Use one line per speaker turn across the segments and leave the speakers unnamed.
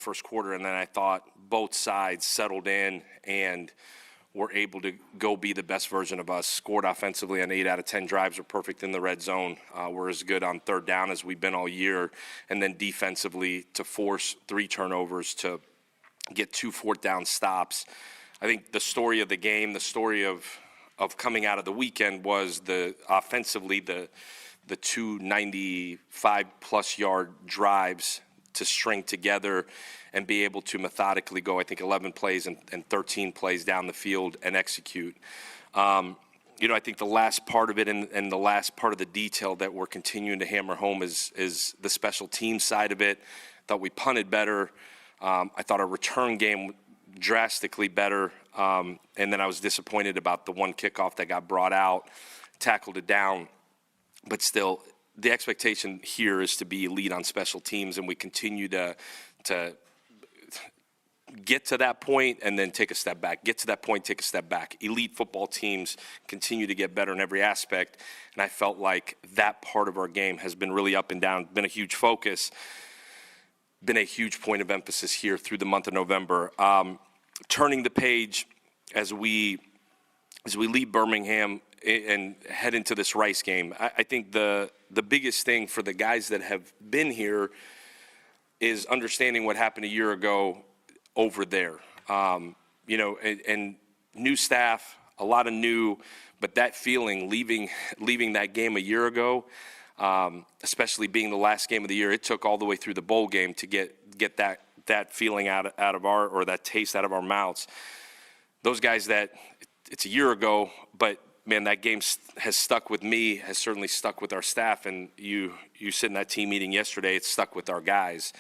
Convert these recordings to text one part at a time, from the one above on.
first quarter, and then I thought both sides settled in and were able to go be the best version of us. Scored offensively on 8 out of 10 drives, were perfect in the red zone. We're as good on third down as we've been all year. And then defensively, to force 3 turnovers, to get 2 fourth down stops. I think the story of the game, the story of coming out of the weekend was offensively the 2 95-plus yard drives to string together and be able to methodically go, I think, 11 plays and 13 plays down the field and execute. I think the last part of it and the last part of the detail that we're continuing to hammer home is the special team side of it. Thought we punted better. I thought our return game drastically better. And then I was disappointed about the one kickoff that got brought out, tackled it down. But still, the expectation here is to be elite on special teams, and we continue to get to that point and then take a step back. Get to that point, take a step back. Elite football teams continue to get better in every aspect, and I felt like that part of our game has been really up and down, been a huge focus, been a huge point of emphasis here through the month of November. Turning the page as we leave Birmingham and head into this Rice game, I think the biggest thing for the guys that have been here is understanding what happened a year ago over there. And new staff, a lot of new, but that feeling leaving that game a year ago, especially being the last game of the year, it took all the way through the bowl game to get that feeling out of our, or that taste out of our mouths. Those guys that it's a year ago, but man, that game has stuck with me, has certainly stuck with our staff, and you sit in that team meeting yesterday, it's stuck with our guys.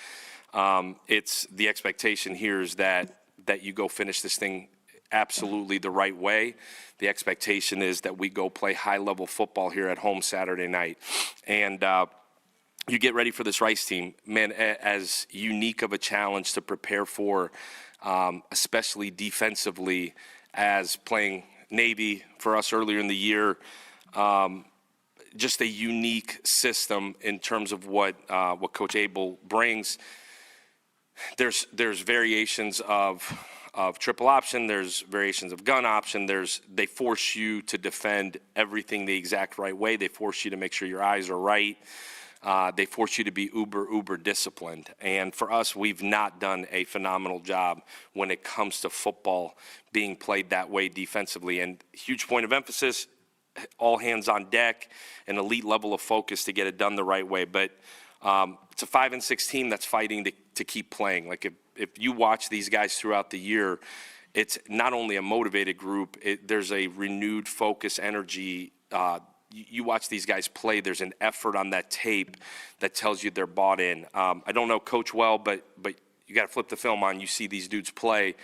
It's the expectation here is that you go finish this thing absolutely the right way. The expectation is that we go play high-level football here at home Saturday night. And you get ready for this Rice team. Man, as unique of a challenge to prepare for, especially defensively, as playing Navy for us earlier in the year, just a unique system in terms of what Coach Abel brings. There's variations of triple option. There's variations of gun option. They force you to defend everything the exact right way. They force you to make sure your eyes are right. They force you to be uber disciplined. And for us, we've not done a phenomenal job when it comes to football being played that way defensively. And huge point of emphasis, all hands on deck, an elite level of focus to get it done the right way. But it's a 5-6 team that's fighting to keep playing. Like if you watch these guys throughout the year, it's not only a motivated group, there's a renewed focus, energy. You watch these guys play, there's an effort on that tape that tells you they're bought in. I don't know Coach well, but you got to flip the film on. You see these dudes play.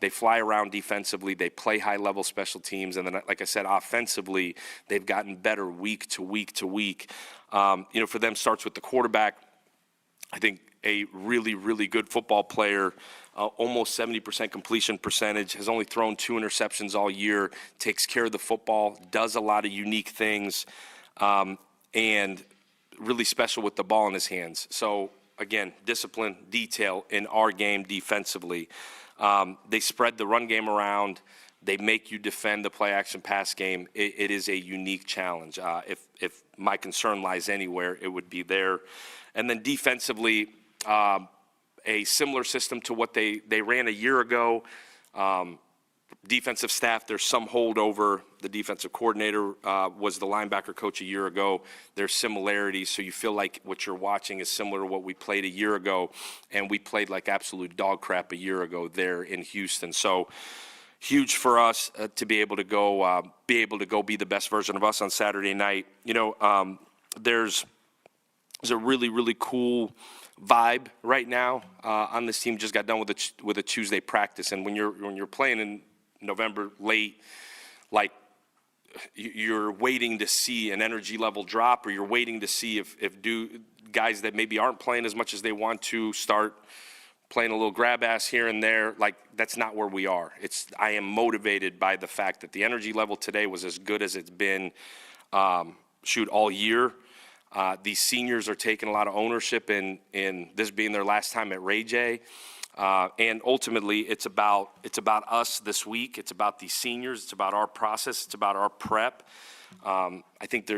They fly around defensively. They play high-level special teams. And then, like I said, offensively, they've gotten better week to week to week. For them, starts with the quarterback. I think a really, really good football player, almost 70% completion percentage, has only thrown 2 interceptions all year, takes care of the football, does a lot of unique things, and really special with the ball in his hands. So, again, discipline, detail in our game defensively. They spread the run game around. They make you defend the play-action pass game. It is a unique challenge. If my concern lies anywhere, it would be there. And then defensively, a similar system to what they ran a year ago. Defensive staff, there's some holdover. The defensive coordinator was the linebacker coach a year ago. There's similarities, so you feel like what you're watching is similar to what we played a year ago, and we played like absolute dog crap a year ago there in Houston. So huge for us to be able to go be the best version of us on Saturday night. There's a really, really cool vibe right now on this team. Just got done with a Tuesday practice, and when you're playing in November late, like you're waiting to see an energy level drop, or you're waiting to see if guys that maybe aren't playing as much as they want to start playing a little grab ass here and there. Like, that's not where we are. I am motivated by the fact that the energy level today was as good as it's been all year. These seniors are taking a lot of ownership in this being their last time at Ray J. And ultimately, it's about us this week. It's about these seniors. It's about our process. It's about our prep. I think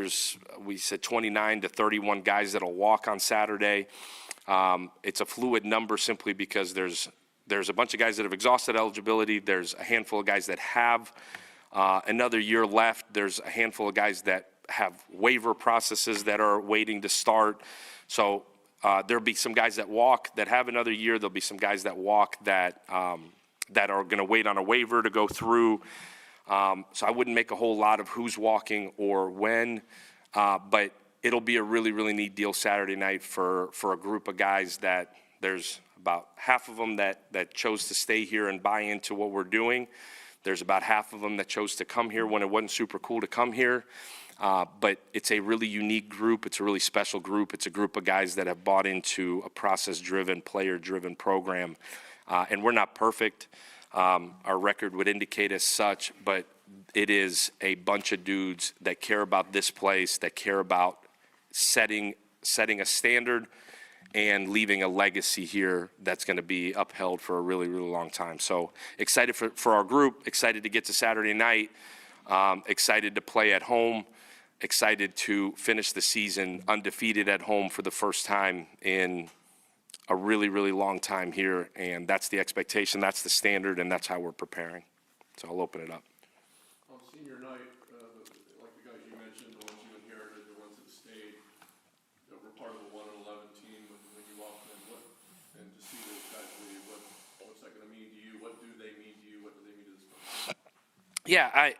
we said 29 to 31 guys that'll walk on Saturday. It's a fluid number simply because there's a bunch of guys that have exhausted eligibility. There's a handful of guys that have another year left. There's a handful of guys that have waiver processes that are waiting to start. So there'll be some guys that walk that have another year. There'll be some guys that walk that are going to wait on a waiver to go through. So I wouldn't make a whole lot of who's walking or when, but it'll be a really, really neat deal Saturday night for a group of guys that there's about half of them that chose to stay here and buy into what we're doing. There's about half of them that chose to come here when it wasn't super cool to come here. But it's a really unique group. It's a really special group. It's a group of guys that have bought into a process-driven, player-driven program. And we're not perfect. Our record would indicate as such, but it is a bunch of dudes that care about this place, that care about setting a standard and leaving a legacy here that's going to be upheld for a really, really long time. So excited for our group, excited to get to Saturday night, excited to play at home, excited to finish the season undefeated at home for the first time in a really, really long time here. And that's the expectation, that's the standard, and that's how we're preparing. So I'll open it up.
On senior night, like the guys you mentioned, the ones you inherited, the ones that stayed, that were part of the 1 and 11 team when you walked in, and to see those guys leave, what's that going to mean to you? What do they mean to you? What do they mean to this country?
Yeah,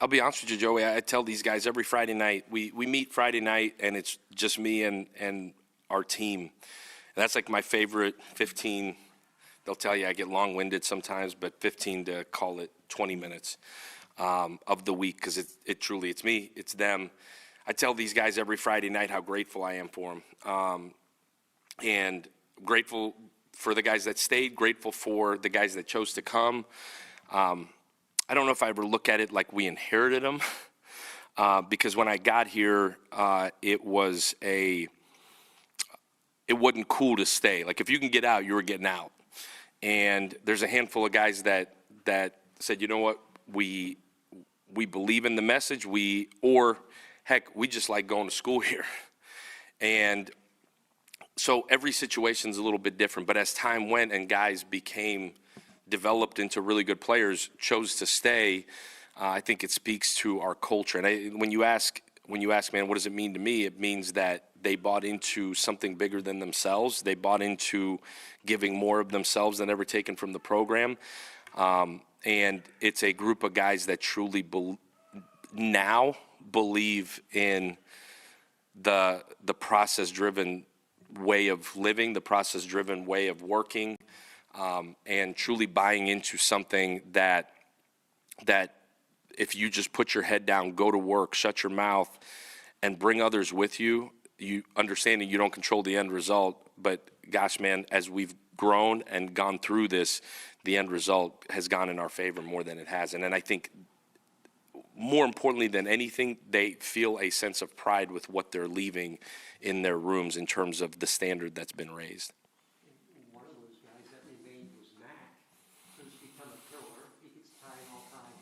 I'll be honest with you, Joey. I tell these guys every Friday night, we meet Friday night, and it's just me and our team. And that's like my favorite 15. They'll tell you I get long-winded sometimes, but 15 to call it 20 minutes of the week, because it's me, it's them. I tell these guys every Friday night how grateful I am for them. And grateful for the guys that stayed, grateful for the guys that chose to come. I don't know if I ever look at it like we inherited them, because when I got here, it wasn't cool to stay. Like if you can get out, you were getting out. And there's a handful of guys that said, you know what, we believe in the message, or heck, we just like going to school here. And so every situation's a little bit different. But as time went and guys developed into really good players, chose to stay, I think it speaks to our culture. And when you ask, man, what does it mean to me? It means that they bought into something bigger than themselves. They bought into giving more of themselves than ever taken from the program. And it's a group of guys that truly now believe in the process-driven way of living, the process-driven way of working, and truly buying into something that if you just put your head down, go to work, shut your mouth, and bring others with you, you understanding you don't control the end result, but gosh, man, as we've grown and gone through this, the end result has gone in our favor more than it hasn't. And I think more importantly than anything, they feel a sense of pride with what they're leaving in their rooms in terms of the standard that's been raised.
One of those guys that remained was Mac, who's become a killer. He gets tied all-time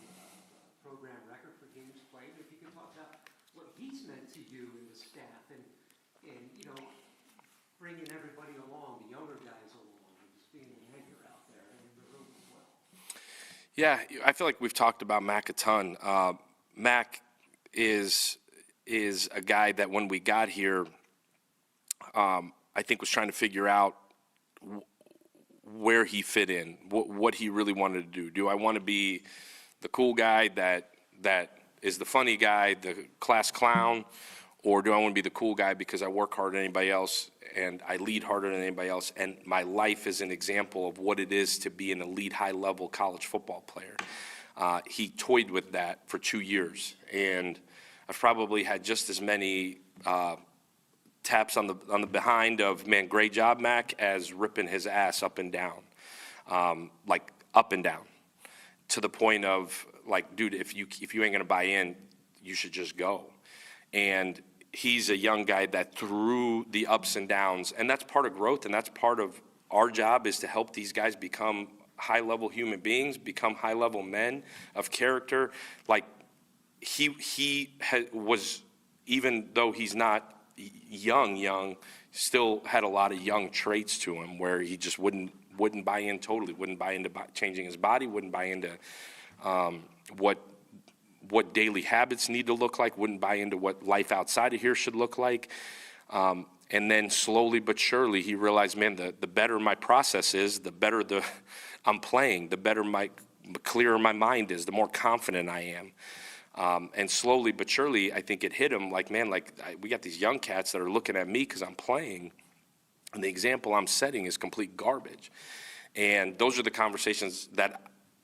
program record for games played. If you could talk about what he's meant to you and the staff, and you know, bringing everybody along, the younger guys along, and just being an anchor out there and in the room as well.
Yeah, I feel like we've talked about Mac a ton. Mac is a guy that when we got here, I think was trying to figure out where he fit in, what he really wanted to do. Do I want to be the cool guy that is the funny guy, the class clown, or do I want to be the cool guy because I work harder than anybody else and I lead harder than anybody else, and my life is an example of what it is to be an elite high-level college football player? He toyed with that for 2 years, and I've probably had just as many taps on the behind of, man, great job, Mac, as ripping his ass up and down, like up and down, to the point of like, dude, if you ain't gonna buy in, you should just go. And he's a young guy that through the ups and downs, and that's part of growth, and that's part of our job is to help these guys become high-level human beings, become high-level men of character. Like, was, even though he's not young, still had a lot of young traits to him where he just wouldn't buy in totally, wouldn't buy into changing his body, wouldn't buy into what daily habits need to look like, wouldn't buy into what life outside of here should look like. And then slowly but surely he realized, man, the better my process is, the better I'm playing, the better clearer my mind is, the more confident I am. And slowly but surely, I think it hit him like, man, we got these young cats that are looking at me because I'm playing, and the example I'm setting is complete garbage. And those are the conversations that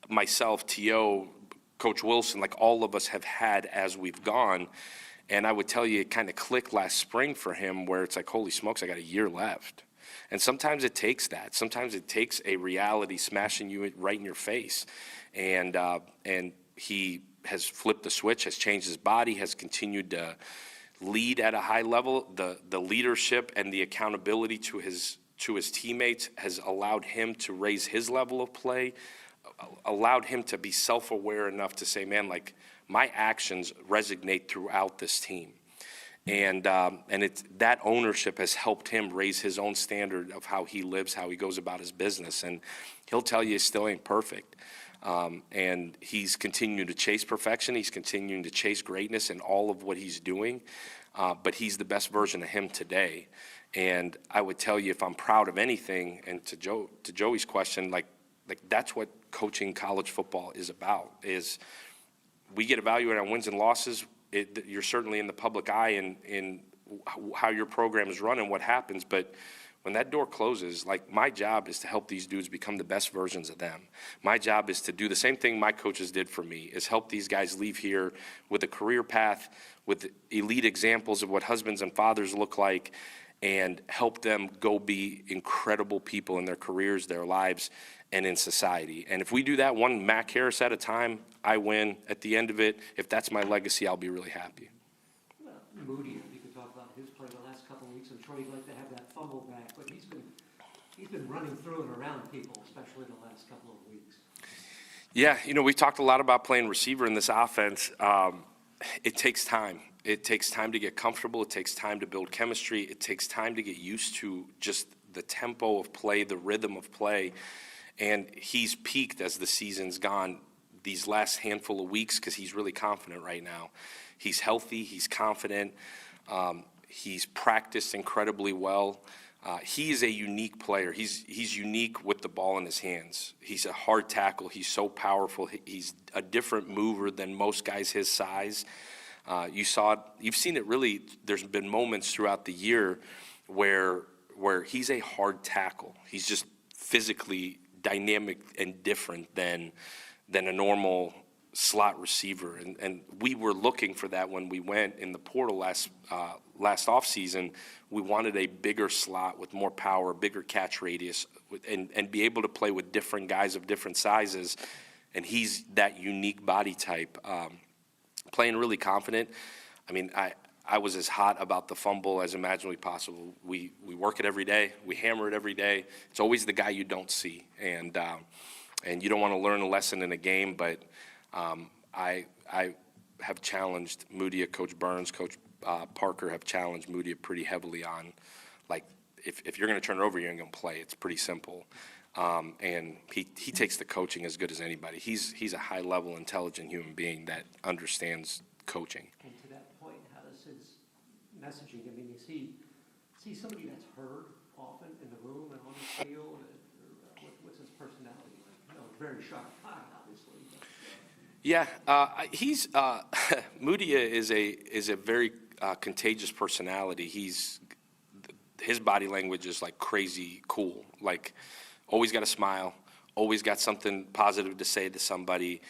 myself, T.O., Coach Wilson, like all of us have had as we've gone. And I would tell you, it kind of clicked last spring for him where it's like, holy smokes, I got a year left. And sometimes it takes that. Sometimes it takes a reality smashing you right in your face. And he has flipped the switch, has changed his body, has continued to lead at a high level. The leadership and the accountability to his teammates has allowed him to raise his level of play, allowed him to be self-aware enough to say, man, like, my actions resonate throughout this team. And it's that ownership has helped him raise his own standard of how he lives, how he goes about his business. And he'll tell you he still ain't perfect. And he's continuing to chase perfection. He's continuing to chase greatness in all of what he's doing. But he's the best version of him today. And I would tell you, if I'm proud of anything, and to Joey's question, like that's what coaching college football is about, is we get evaluated on wins and losses. You're certainly in the public eye in how your program is run and what happens. But when that door closes, like, my job is to help these dudes become the best versions of them. My job is to do the same thing my coaches did for me, is help these guys leave here with a career path, with elite examples of what husbands and fathers look like, and help them go be incredible people in their careers, their lives, and in society. And if we do that one Mac Harris at a time, I win. At the end of it, if that's my legacy, I'll be really happy.
Well, Moody, if you could talk about his play the last couple of weeks. I'm sure he'd like to have that fumble back, but he's been running through and around people, especially the last couple of weeks.
Yeah, we talked a lot about playing receiver in this offense. It takes time. It takes time to get comfortable. It takes time to build chemistry. It takes time to get used to just the tempo of play, the rhythm of play. And he's peaked as the season's gone these last handful of weeks because he's really confident right now. He's healthy. He's confident. He's practiced incredibly well. He is a unique player. He's unique with the ball in his hands. He's a hard tackle. He's so powerful. He's a different mover than most guys his size. You've seen it really. There's been moments throughout the year where he's a hard tackle. He's just physically dynamic and different than a normal slot receiver. And we were looking for that when we went in the portal last offseason. We wanted a bigger slot with more power, bigger catch radius, and be able to play with different guys of different sizes. And he's that unique body type, playing really confident. I mean, I was as hot about the fumble as imaginably possible. We work it every day. We hammer it every day. It's always the guy you don't see. And you don't want to learn a lesson in a game, but I have challenged Moody, Coach Burns, Coach Parker have challenged Moody pretty heavily on, like, if you're going to turn it over, you're going to play. It's pretty simple. And he takes the coaching as good as anybody. He's a high-level, intelligent human being that understands coaching.
And to that point, how does his messaging, I mean, is he somebody that's heard often in the room and on the field? What's his personality like? Very sharp guy, obviously. But,
yeah, he's Moody is a very contagious personality. His body language is like crazy cool. Like, always got a smile, always got something positive to say to somebody.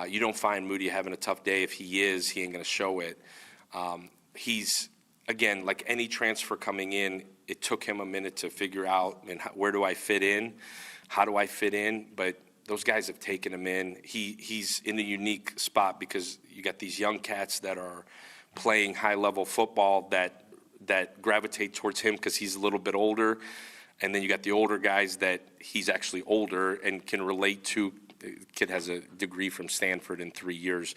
You don't find Moody having a tough day. If he is, he ain't going to show it. He's, again, like any transfer coming in, it took him a minute to figure out, where do I fit in? How do I fit in? But those guys have taken him in. He's in a unique spot because you got these young cats that are playing high-level football that gravitate towards him because he's a little bit older. And then you got the older guys that he's actually older and can relate to. Kid has a degree from Stanford in 3 years.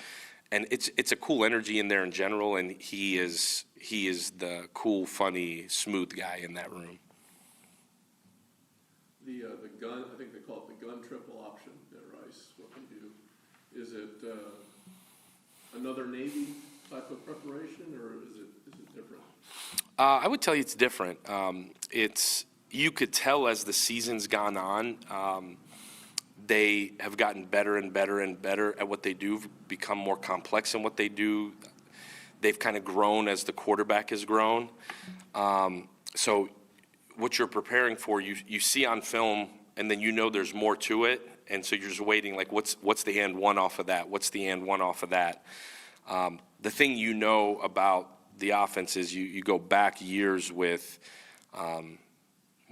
And it's a cool energy in there in general, and he is the cool, funny, smooth guy in that room.
The gun, I think they call it the gun triple option at Rice, what they do. Is it another Navy type of preparation, or is it different?
I would tell you it's different. You could tell as the season's gone on, they have gotten better and better and better at what they do, become more complex in what they do. They've kind of grown as the quarterback has grown. So what you're preparing for, you see on film, and then you know there's more to it, and so you're just waiting, like, what's the and one off of that? What's the and one off of that? The thing you know about the offense is you go back years with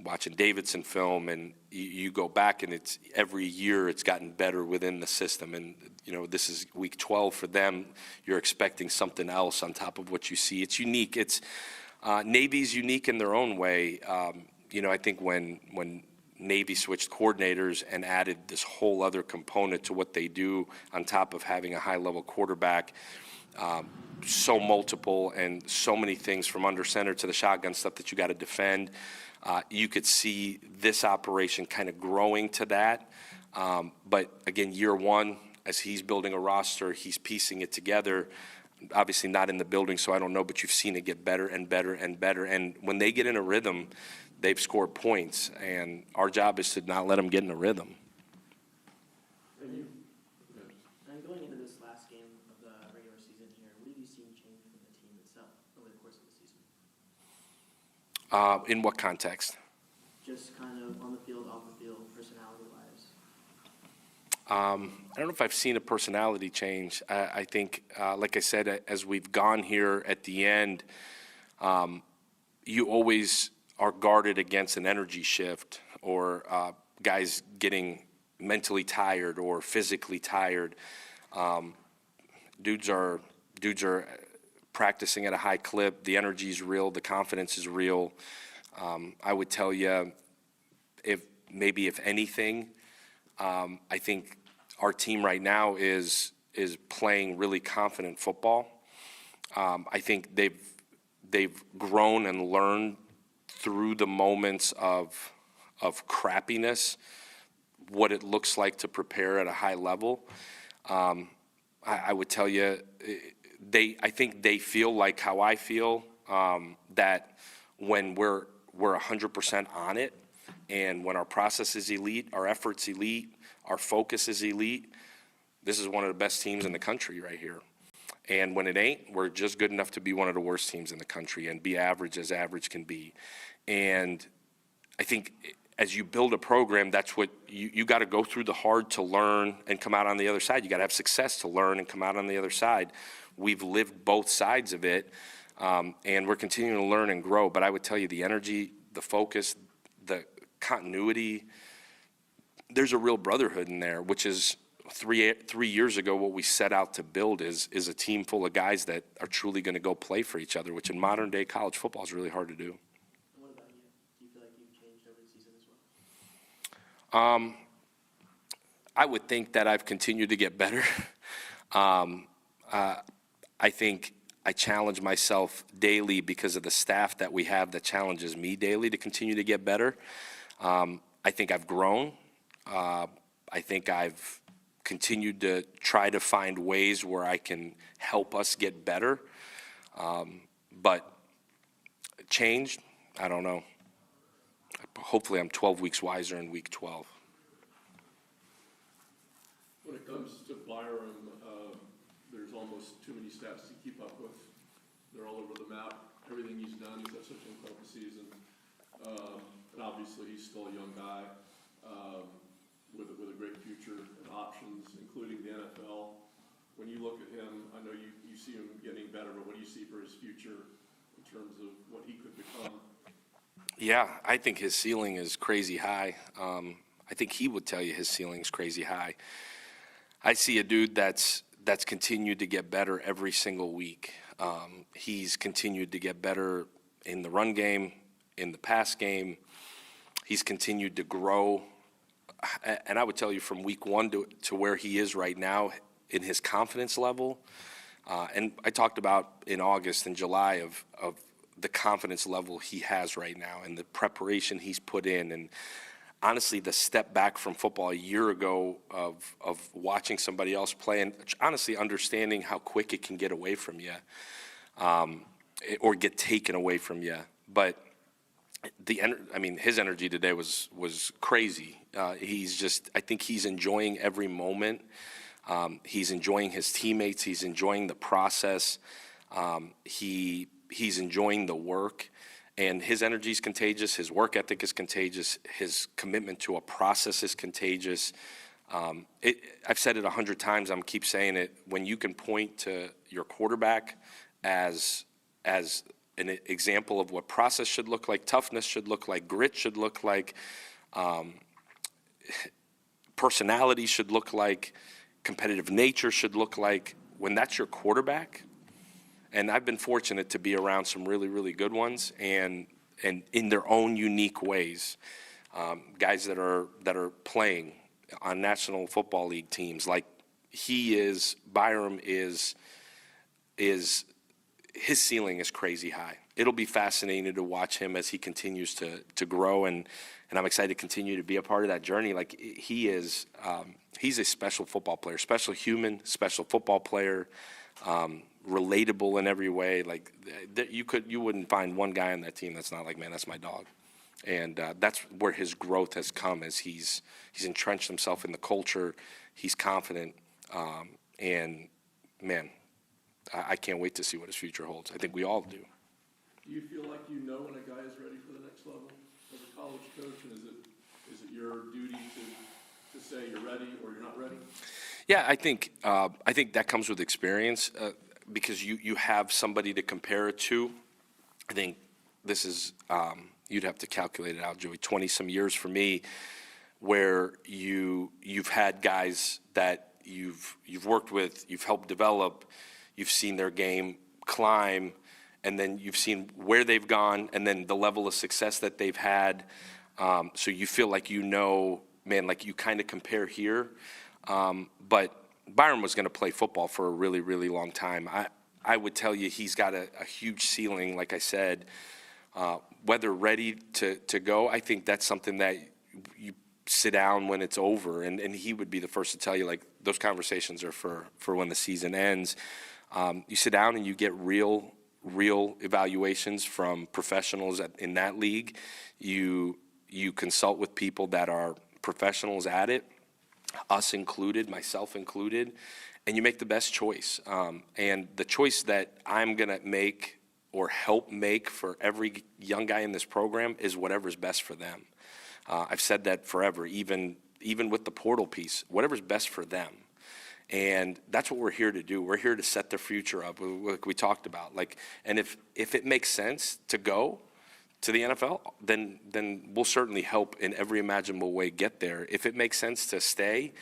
watching Davidson film, and you go back, and it's every year it's gotten better within the system. And this is week 12 for them. You're expecting something else on top of what you see. It's unique. Navy's unique in their own way. I think when Navy switched coordinators and added this whole other component to what they do on top of having a high-level quarterback, so multiple and so many things from under center to the shotgun stuff that you got to defend. You could see this operation kind of growing to that. But again, year one, as he's building a roster, he's piecing it together. Obviously not in the building, so I don't know, but you've seen it get better and better and better. And when they get in a rhythm, they've scored points. And our job is to not let them get in a rhythm.
And going into this last game of the regular season here, what have you seen change from the team itself over the course of the season?
In what context?
Just kind of on the field, off the field, personality-wise.
I don't know if I've seen a personality change. I think, like I said, as we've gone here at the end, you always are guarded against an energy shift or guys getting mentally tired or physically tired. Dudes are practicing at a high clip. The energy is real. The confidence is real. I would tell you, if anything, I think our team right now is playing really confident football. I think they've grown and learned through the moments of crappiness what it looks like to prepare at a high level. I would tell you, I think they feel like how I feel, that when we're 100% on it, and when our process is elite, our effort's elite, our focus is elite, this is one of the best teams in the country right here. And when it ain't, we're just good enough to be one of the worst teams in the country and be average as average can be. And I think as you build a program, that's what you got to go through the hard to learn and come out on the other side. You got to have success to learn and come out on the other side. We've lived both sides of it, and we're continuing to learn and grow. But I would tell you the energy, the focus, the continuity, there's a real brotherhood in there, which is three years ago what we set out to build is a team full of guys that are truly going to go play for each other, which in modern day college football is really hard to do.
And what about you? Do you feel like you've changed over the season as well?
I would think that I've continued to get better. I think I challenge myself daily because of the staff that we have that challenges me daily to continue to get better. I think I've grown. I think I've continued to try to find ways where I can help us get better. But changed, I don't know. Hopefully I'm 12 weeks wiser in week 12.
When it comes to Byram, there's almost too many stats to keep up with. They're all over the map. Everything he's done, he's had such an incredible season. And obviously, he's still a young guy with a great future and options, including the NFL. When you look at him, I know you see him getting better, but what do you see for his future in terms of what he could become?
Yeah, I think his ceiling is crazy high. I think he would tell you his ceiling is crazy high. I see a dude that's continued to get better every single week. He's continued to get better in the run game, in the pass game. He's continued to grow. And I would tell you from week one to where he is right now in his confidence level. And I talked about in August and July of the confidence level he has right now and the preparation he's put in. And honestly, the step back from football a year ago of watching somebody else play and honestly understanding how quick it can get away from you or get taken away from you. But his energy today was crazy. I think he's enjoying every moment. He's enjoying his teammates. He's enjoying the process. He's enjoying the work. And his energy is contagious. His work ethic is contagious. His commitment to a process is contagious. I've said it 100 times. I'm keep saying it. When you can point to your quarterback as an example of what process should look like, toughness should look like, grit should look like, personality should look like, competitive nature should look like, when that's your quarterback. And I've been fortunate to be around some really, really good ones and in their own unique ways. Guys that are playing on National Football League teams like he is. Byram is his ceiling is crazy high. It'll be fascinating to watch him as he continues to grow, and I'm excited to continue to be a part of that journey. Like he is, he's a special football player, special human, special football player, relatable in every way. Like you wouldn't find one guy on that team that's not like, man, that's my dog. And that's where his growth has come, as he's entrenched himself in the culture. He's confident, and man, I can't wait to see what his future holds. I think we all do.
Do you feel like you know when a guy is ready for the next level as a college coach, and is it your duty to say you're ready or you're not ready?
Yeah, I think that comes with experience because you have somebody to compare it to. I think this is you'd have to calculate it out, Joey. 20-some years for me, where you've had guys that you've worked with, you've helped develop, you've seen their game climb, and then you've seen where they've gone, and then the level of success that they've had. So you feel like man, like you kind of compare here. But Byron was going to play football for a really, really long time. I would tell you he's got a huge ceiling, like I said. Whether ready to go, I think that's something that you sit down when it's over, and he would be the first to tell you, like, those conversations are for when the season ends. You sit down and you get real evaluations from professionals in that league. You consult with people that are professionals at it, us included, myself included, and you make the best choice. And the choice that I'm going to make or help make for every young guy in this program is whatever's best for them. I've said that forever, even with the portal piece, whatever's best for them. And that's what we're here to do. We're here to set their future up, like we talked about. And if it makes sense to go to the NFL, then we'll certainly help in every imaginable way get there. If it makes sense to stay,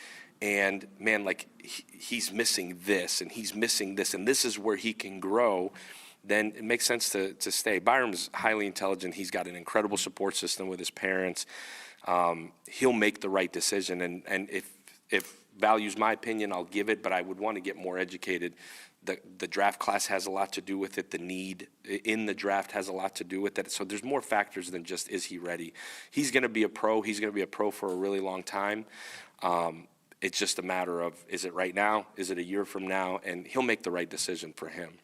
and man, like he's missing this and he's missing this, and this is where he can grow, then it makes sense to stay. Byram's highly intelligent. He's got an incredible support system with his parents. He'll make the right decision, and if values my opinion, I'll give it, but I would want to get more educated. The draft class has a lot to do with it. The need in the draft has a lot to do with it. So there's more factors than just, is he ready? He's going to be a pro. He's going to be a pro for a really long time. It's just a matter of, is it right now? Is it a year from now? And he'll make the right decision for him.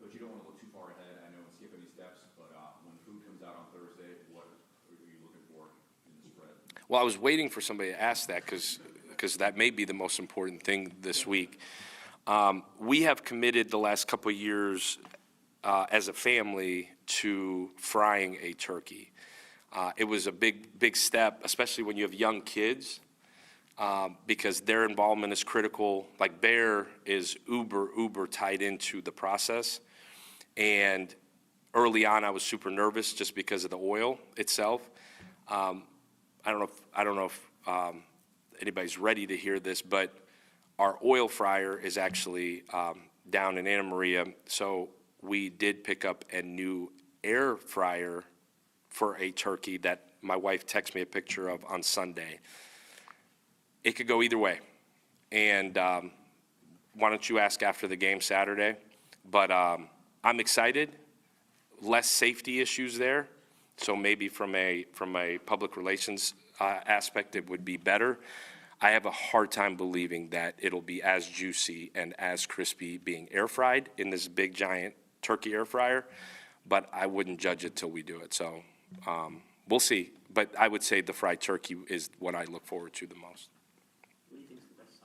But you don't want to look too far ahead. I know and skip any steps, but when food comes out on Thursday, what are you looking for in the spread?
Well, I was waiting for somebody to ask that because that may be the most important thing this week. We have committed the last couple of years as a family to frying a turkey. It was a big step, especially when you have young kids, because their involvement is critical. Like Bear is uber tied into the process. And early on, I was super nervous just because of the oil itself. I don't know if anybody's ready to hear this, but our oil fryer is actually down in Anna Maria, so we did pick up a new air fryer for a turkey that my wife texted me a picture of on Sunday. It could go either way. And why don't you ask after the game Saturday? But I'm excited. Less safety issues there. So maybe from a public relations aspect, it would be better. I have a hard time believing that it'll be as juicy and as crispy being air fried in this big giant turkey air fryer, but I wouldn't judge it till we do it. So we'll see. But I would say the fried turkey is what I look forward to the most.
What do you think is the best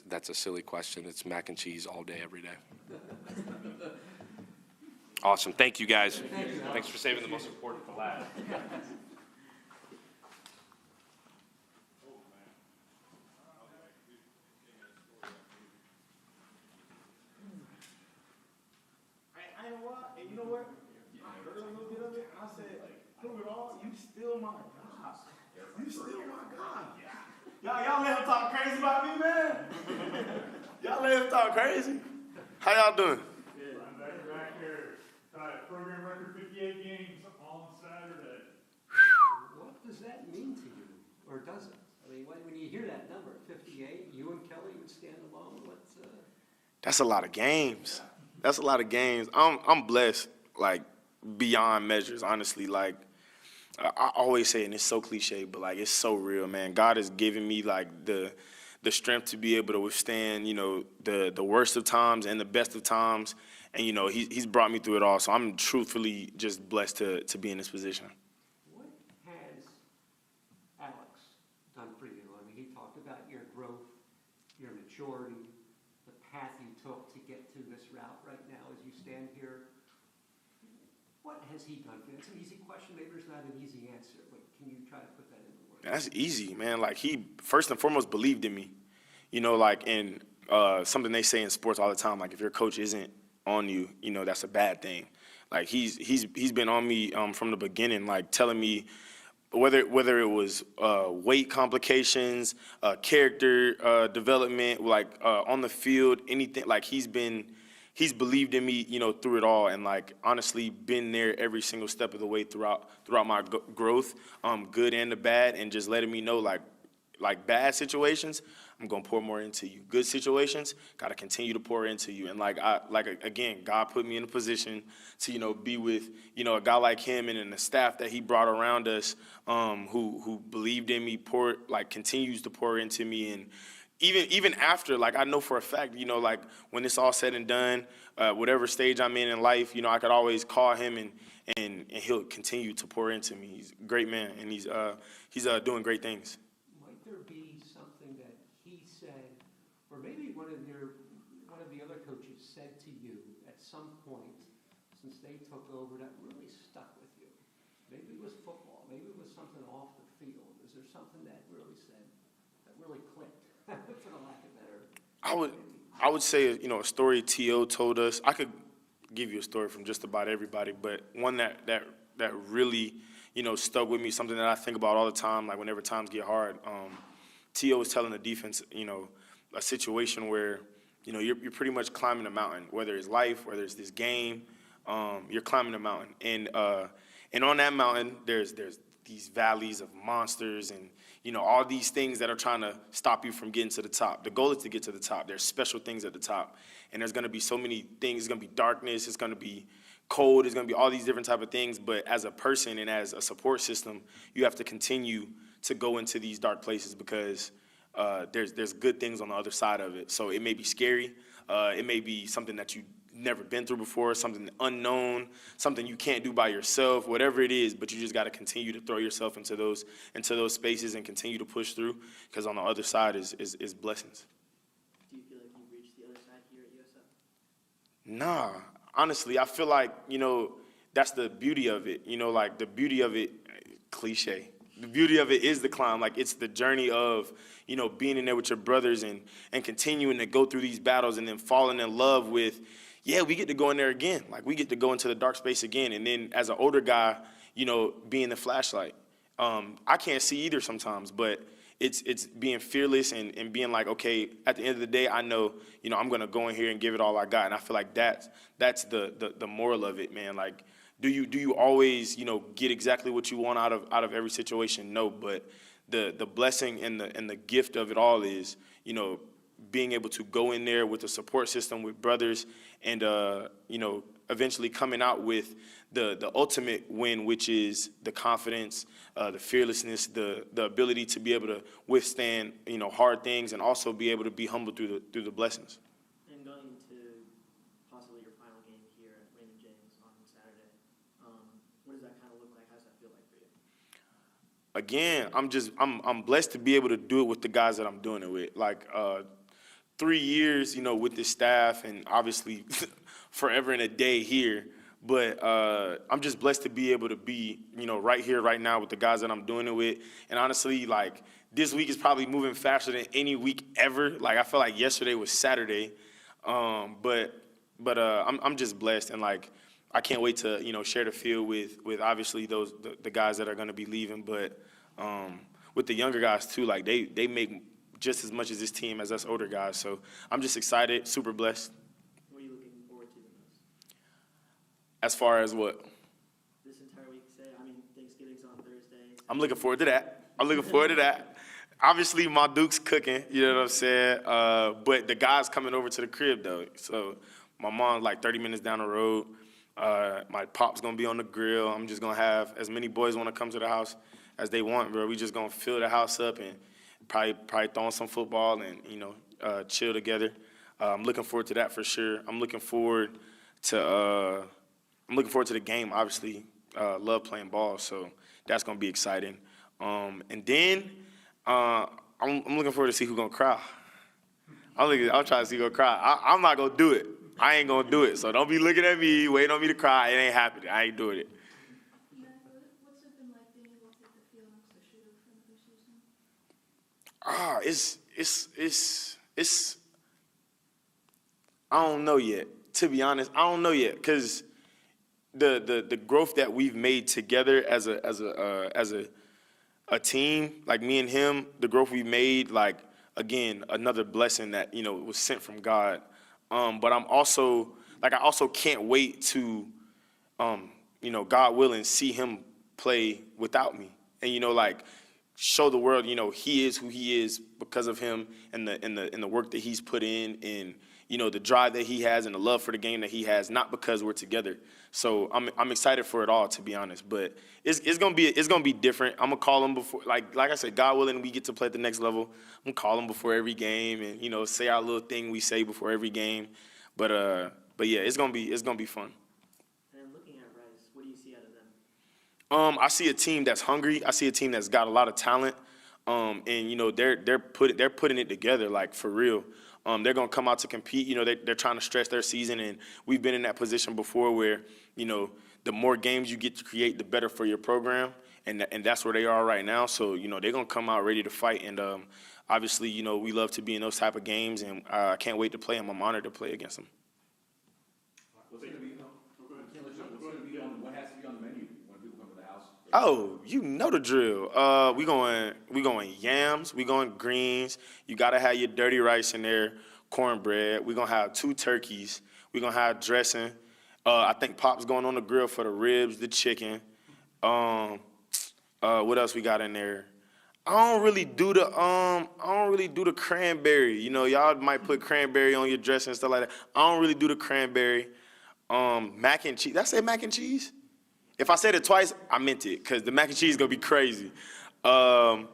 side?
That's a silly question. It's mac and cheese all day, every day. Awesome. Thank you, guys. Thanks for saving the most important for last.
I ain't what, and you know what? I heard a little bit of it, and I said, through it all, you still my God. You still my God. Y'all let him talk crazy about me, man? Y'all let him talk crazy? How y'all doing?
Back here, program record 58 games on Saturday.
What does that mean to you, or does it? I mean, when you hear that number, 58, you and Kelly would stand alone, what's,
That's a lot of games. That's a lot of games. I'm blessed, like, beyond measures, honestly. Like, I always say, and it's so cliche, but, like, it's so real, man. God has given me, like, the strength to be able to withstand, the worst of times and the best of times. And, he's brought me through it all. So I'm truthfully just blessed to be in this position.
what has Alex done for you? I mean, he talked about your growth, your maturity, the path you took to get to this route right now as you stand here. What has he done for you? It's an easy question. Maybe there's not an easy answer, but can you try to put that into words?
That's easy, man. Like, he first and foremost believed in me, and something they say in sports all the time, like, if your coach isn't on you, that's a bad thing. Like, he's been on me from the beginning, like, telling me whether it was weight complications, character development, like on the field, anything. Like, he's believed in me, through it all, and, like, honestly been there every single step of the way throughout my growth, good and the bad, and just letting me know, like bad situations, I'm gonna pour more into you. Good situations, gotta continue to pour into you. And again, God put me in a position to be with a guy like him and the staff that he brought around us, who believed in me, continues to pour into me. And even after, like, I know for a fact, like, when it's all said and done, whatever stage I'm in life, I could always call him and he'll continue to pour into me. He's a great man, and he's doing great things.
Might there be something that he said, or maybe one of the other coaches said to you at some point since they took over that really stuck with you? Maybe it was football, maybe it was something off the field. Is there something that really said, that really clicked, for the lack of better?
I would say, a story T.O. told us. I could give you a story from just about everybody, but one that really, stuck with me, something that I think about all the time, like whenever times get hard. T.O. was telling the defense, a situation where, you're pretty much climbing a mountain, whether it's life, whether it's this game, you're climbing a mountain. And on that mountain, there's these valleys of monsters and, all these things that are trying to stop you from getting to the top. The goal is to get to the top. There's special things at the top. And there's going to be so many things. It's going to be darkness. It's going to be cold. It's going to be all these different type of things. But as a person and as a support system, you have to continue to go into these dark places because there's good things on the other side of it. So it may be scary. It may be something that you've never been through before, something unknown, something you can't do by yourself, whatever it is, but you just got to continue to throw yourself into those spaces and continue to push through, because on the other side is blessings.
Do you feel like you've reached the other side here at USF?
Nah, honestly, I feel like, that's the beauty of it. Like, the beauty of it, cliche. The beauty of it is the climb. Like, it's the journey of, being in there with your brothers and continuing to go through these battles and then falling in love with, we get to go in there again. Like, we get to go into the dark space again. And then as an older guy, being the flashlight. I can't see either sometimes, but it's being fearless and being like, okay, at the end of the day, I know, I'm going to go in here and give it all I got. And I feel like that's the moral of it, man. Like, do you always, get exactly what you want out of every situation? No, but the blessing and the gift of it all is, being able to go in there with a support system with brothers and, eventually coming out with the ultimate win, which is the confidence, the fearlessness, the ability to be able to withstand, hard things and also be able to be humble through the blessings.
And going into possibly your final game here at Raymond James on Saturday, what does that kind of look like? How does that feel like for you?
Again, I'm blessed to be able to do it with the guys that I'm doing it with. Like 3 years, with this staff, and obviously forever and a day here. But I'm just blessed to be able to be, right here, right now with the guys that I'm doing it with. And honestly, like, this week is probably moving faster than any week ever. Like, I feel like yesterday was Saturday. But I'm just blessed, and like, I can't wait to, share the field with obviously the guys that are going to be leaving, but with the younger guys too. Like, they make just as much as this team as us older guys. So I'm just excited, super blessed.
What are you looking forward to the most?
As far as what?
This entire week, Thanksgiving's on Thursday.
I'm looking forward to that. Obviously, my Duke's cooking, you know what I'm saying? But the guys coming over to the crib, though. So my mom's like 30 minutes down the road. My pop's going to be on the grill. I'm just going to have as many boys want to come to the house as they want, bro. We just going to fill the house up and probably throwing some football and, chill together. I'm looking forward to that for sure. I'm looking forward to the game, obviously. Love playing ball, so that's going to be exciting. And then I'm looking forward to see who's going to cry. I'm trying to see who's going to cry. I'm not going to do it. I ain't going to do it. So don't be looking at me, waiting on me to cry. It ain't happening. I ain't doing it.
What's it been like being able to take the field next to Shooter from the season?
It's I don't know yet. To be honest, I don't know yet, because the growth that we've made together as a team, like me and him, the growth we made, like, again, another blessing that, was sent from God. But I also can't wait to, God willing, see him play without me. And, show the world, he is who he is because of him and the work that he's put in, and, the drive that he has and the love for the game that he has, not because we're together. So I'm excited for it all, to be honest. But it's gonna be different. I'm gonna call him before, like I said, God willing, we get to play at the next level. I'm gonna call him before every game and, say our little thing we say before every game. But yeah, it's gonna be fun.
And looking at Rice, what do you see out of them?
I see a team that's hungry. I see a team that's got a lot of talent. And they're putting it together, like, for real. They're gonna come out to compete. They're trying to stretch their season, and we've been in that position before where, the more games you get to create, the better for your program, and that's where they are right now. So they're gonna come out ready to fight, and obviously we love to be in those type of games, and I can't wait to play them. I'm honored to play against them.
What's going to be, what has to be on the menu when people come to the house?
Oh, you know the drill. We going yams. We going greens. You gotta have your dirty rice in there, cornbread. We gonna have 2 turkeys. We gonna have dressing. I think Pop's going on the grill for the ribs, the chicken. What else we got in there? I don't really do the cranberry. Y'all might put cranberry on your dressing and stuff like that. I don't really do the cranberry. Mac and cheese. Did I say mac and cheese? If I said it twice, I meant it, because the mac and cheese is going to be crazy. And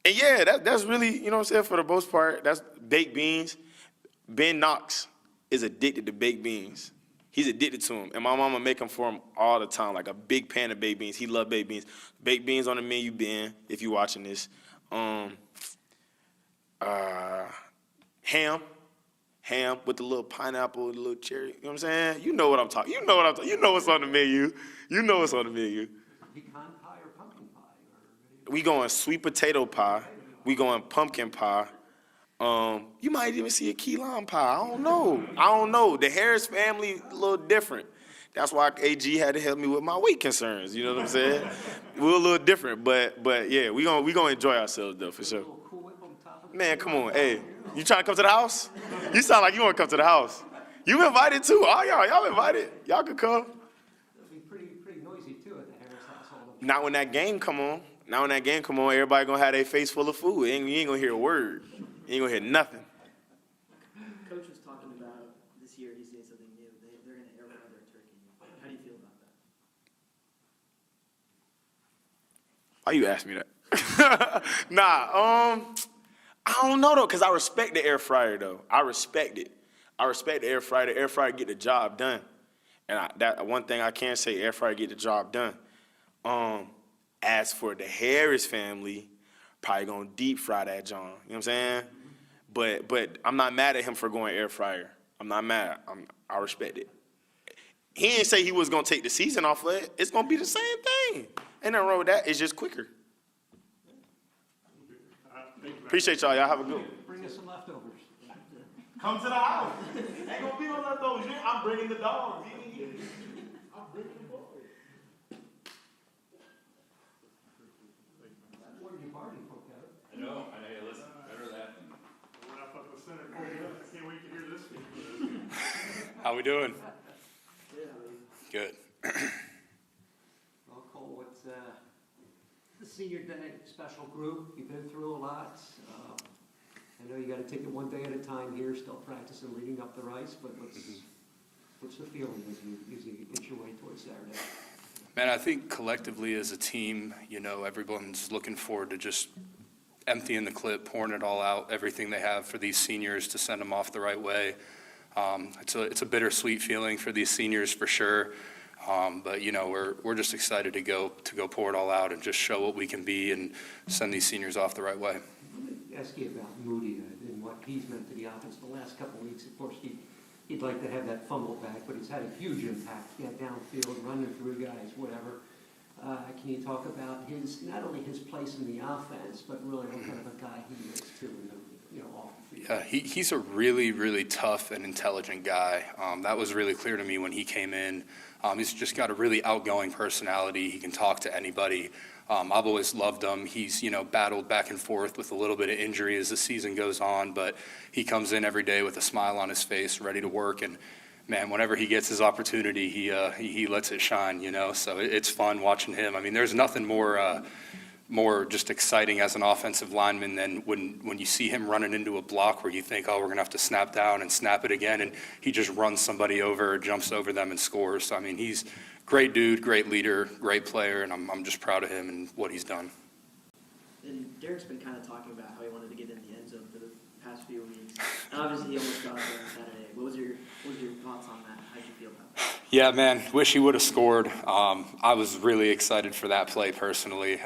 yeah, that's really, what I'm saying, for the most part, that's baked beans. Ben Knox is addicted to baked beans. He's addicted to them. And my mama make them for him all the time, like a big pan of baked beans. He loves baked beans. Baked beans on the menu, Ben, if you're watching this. Ham with the little pineapple, the little cherry. You know what I'm saying? You know what I'm talking. You know what's on the menu.
Pecan pie or pumpkin pie?
We going sweet potato pie. We going pumpkin pie. You might even see a key lime pie. I don't know. The Harris family a little different. That's why AG had to help me with my weight concerns. You know what I'm saying? We're a little different, but yeah, we gonna enjoy ourselves though, for sure.
Cool Whip on top of it?
Man, come on, hey, you trying to come to the house? You sound like you want to come to the house. You invited too. Oh, y'all invited. Y'all could come.
It'll be pretty
Not when that game come on. Now when that game come on, everybody gonna have their face full of food. You ain't gonna hear a word. You ain't gonna hear nothing.
Coach was talking about this year, he's doing something new. They're going to air fry their turkey. How do you feel about that?
Why you ask me that? I don't know though, cause I respect the air fryer though. I respect it. I respect the air fryer. The air fryer get the job done, and that one thing I can say, air fryer get the job done. As for the Harris family, probably gonna deep fry that John. You know what I'm saying? But I'm not mad at him for going air fryer. I'm not mad. I respect it. He didn't say he was gonna take the season off of it. It's gonna be the same thing. Ain't nothing wrong with that. It's just quicker. Appreciate y'all. Y'all have a good one.
Bring us some leftovers.
Come to the house. Ain't gonna be no leftovers. I'm bringing the dogs. I'm bringing the boys.
What are you partying for, Kevin?
I know, listen, better that than.
Wrap up the Senate for you. I can't wait to hear this speech.
How we doing? Good.
Well, Cole, what's the senior day special group? You've been through a lot. I know you got to take it one day at a time here, still practicing leading up the rice, but what's the feeling as you inch your way towards Saturday?
Man, I think collectively as a team, everyone's looking forward to just emptying the clip, pouring it all out, everything they have for these seniors to send them off the right way. It's a bittersweet feeling for these seniors for sure. But we're just excited to go pour it all out and just show what we can be and send these seniors off the right way.
Let me ask you about Moody and what he's meant to the offense the last couple of weeks. Of course, he'd like to have that fumble back, but he's had a huge impact, downfield, running through guys, whatever. Can you talk about not only his place in the offense, but really what kind of a guy he is too, off the field?
Yeah, he's a really, really tough and intelligent guy. That was really clear to me when he came in. He's just got a really outgoing personality. He can talk to anybody. I've always loved him. He's, battled back and forth with a little bit of injury as the season goes on, but he comes in every day with a smile on his face, ready to work. And man, whenever he gets his opportunity, he lets it shine, So it's fun watching him. I mean, there's nothing more just exciting as an offensive lineman than when you see him running into a block where you think, oh, we're going to have to snap down and snap it again, and he just runs somebody over, jumps over them, and scores. So, I mean, he's a great dude, great leader, great player, and I'm just proud of him and what he's done.
And Derek's been kind of talking about how he wanted to get in the end zone for the past few weeks. And obviously, he almost got there on Saturday. What was your thoughts on that? How did you feel about that?
Yeah, man, wish he would have scored. I was really excited for that play personally.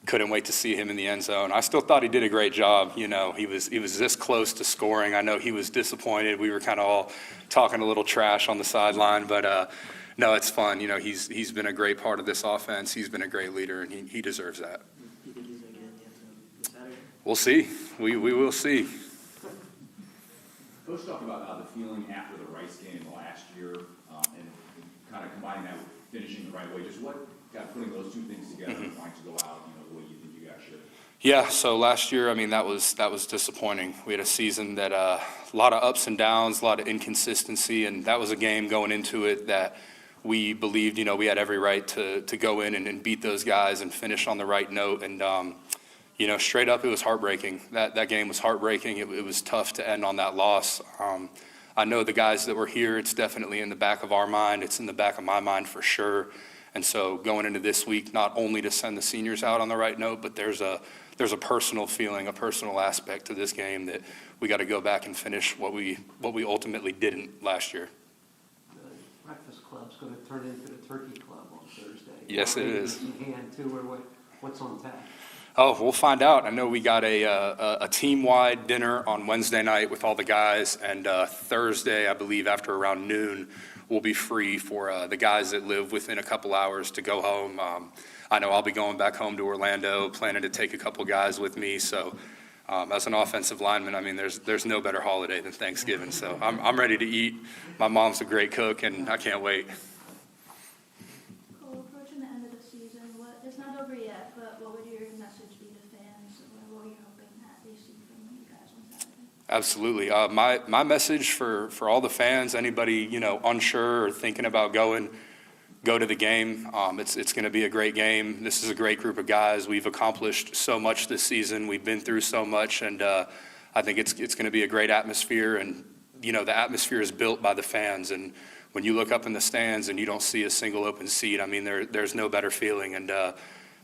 Couldn't wait to see him in the end zone. I still thought he did a great job. He was this close to scoring. I know he was disappointed. We were kind of all talking a little trash on the sideline, but no, it's fun. He's been a great part of this offense. He's been a great leader, and he deserves that.
Do you think he's going to get in the end zone this Saturday?
We'll see. We will see.
Coach talked about the feeling after the Rice game last year, and kind of combining that with finishing the right way. Just what got putting those two things together and wanting to go out, the way you think you guys should.
Yeah, so last year, I mean, that was disappointing. We had a season that a lot of ups and downs, a lot of inconsistency, and that was a game going into it that we believed, we had every right to go in and beat those guys and finish on the right note. And straight up, it was heartbreaking. That game was heartbreaking. It was tough to end on that loss. I know the guys that were here, it's definitely in the back of our mind. It's in the back of my mind for sure. And so going into this week, not only to send the seniors out on the right note, but there's a personal feeling, a personal aspect to this game that we got to go back and finish what we ultimately didn't last year.
The Breakfast Club's going to turn into the Turkey Club on Thursday.
Yes, it is.
In hand too, or what's on tap?
Oh, we'll find out. I know we got a team-wide dinner on Wednesday night with all the guys, and Thursday, I believe, after around noon, we'll be free for the guys that live within a couple hours to go home. I know I'll be going back home to Orlando, planning to take a couple guys with me. So as an offensive lineman, I mean, there's no better holiday than Thanksgiving. So I'm ready to eat. My mom's a great cook, and I can't wait.
Cole, approaching the end of the season, it's not over yet, but what would your message be to fans? What are you hoping that they see from you guys on Saturday?
Absolutely. My message for all the fans, anybody, unsure or thinking about going, go to the game. It's going to be a great game. This is a great group of guys. We've accomplished so much this season. We've been through so much, and I think it's going to be a great atmosphere. And, you know, the atmosphere is built by the fans. And when you look up in the stands and you don't see a single open seat, I mean, there's no better feeling. And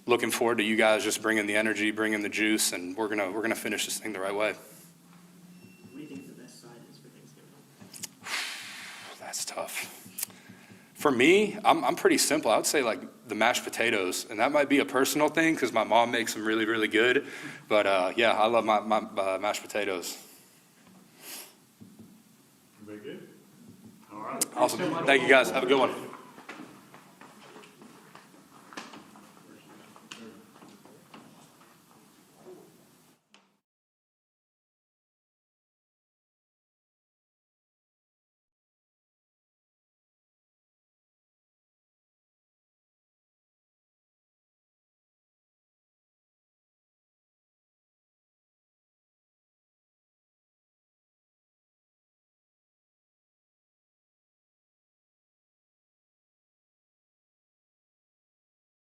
looking forward to you guys just bringing the energy, bringing the juice, and we're gonna finish this thing the right way.
What do you think the best side is for Thanksgiving?
That's tough. For me, I'm pretty simple. I would say like the mashed potatoes, and that might be a personal thing because my mom makes them really, really good. But yeah, I love my mashed potatoes.
Very good. All right.
Awesome. Thank you guys. Have a good one.